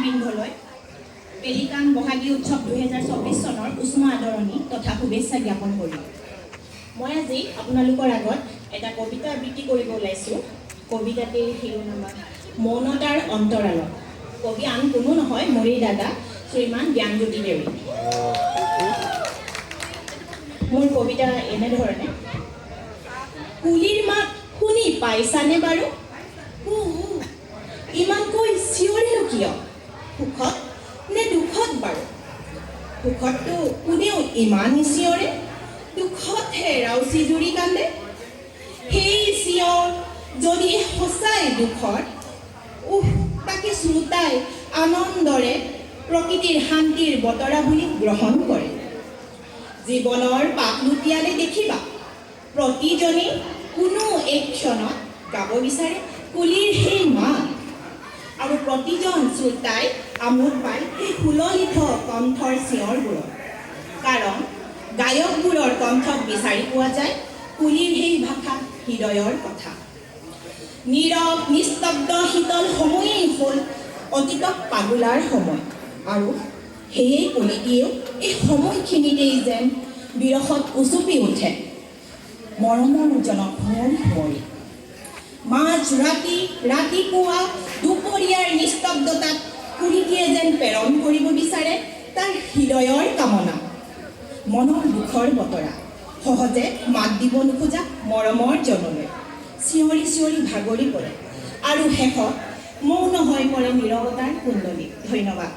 নেতৃবৃন্দলৈ pelican বহাগী উৎসৱ 2024 চনৰ উষ্ম আদৰণি তথা শুভেচ্ছা জ্ঞাপন কৰিলোঁ। মই আজি আপোনালোকৰ আগত এটা কবিতা আবৃত্তি কৰিব ওলাইছোঁ। কবিতাটিৰ শিৰোনামা মৌনতাৰ অন্তৰালত। কবি আন কোনো নহয়, মোৰে দাদা শ্ৰীমান জ্ঞানজ্যোতি দেৱী। মোৰ কবিতা এনেধৰণে। কুলিৰ মাত শুনি পাইছানে বাৰু? ইমানকৈ চিঞৰেনো কিয়? সুখত নে দুখত বাৰু? সুখততো কোনেও ইমান নিচিঞৰে, দুখতহে ৰাউচি জুৰি কান্দে। সেই চিঞৰ যদি সঁচাই দুখৰ, তাকে শ্ৰোতাই আনন্দৰে প্ৰকৃতিৰ শান্তিৰ বতৰা বুলি গ্ৰহণ কৰে। জীৱনৰ পাক লুটিয়ালে দেখিবা প্ৰতিজনে কোনো এক ক্ষণত গাব বিচাৰে কুলিৰ সেই মাত, আৰু প্ৰতিজন শ্ৰোতাই আমোদ পায় সেই সুললিত কণ্ঠৰ চিঞৰবোৰত। কাৰণ গায়কবোৰৰ কণ্ঠত বিচাৰি পোৱা যায় কুলিৰ সেই ভাষা, হৃদয়ৰ কথা। নীৰৱ নিস্তব্ধ শীতল সময়েই হ'ল অতীতক পাগলাৰ সময়, আৰু সেয়ে কুলিটিয়েও এই সময়খিনিতেই যেন বিৰহত উচুপি উঠে মৰমৰ জনক সুঁৱৰি। মাঝ ৰাতি, ৰাতিপুৱা, দুপৰীয়াৰ নিস্তব্ধতাত কুলিটিয়ে যেন প্ৰেৰণ কৰিব বিচাৰে তাৰ হৃদয়ৰ কামনা, মনৰ দুখৰ বতৰা। সহজে মাত দিব নোখোজা মৰমৰ জনলৈ চিঞৰি চিঞৰি ভাগৰি পৰে, আৰু শেষত মৌন হৈ পৰে নীৰৱতাৰ কুণ্ডলী। ধন্যবাদ।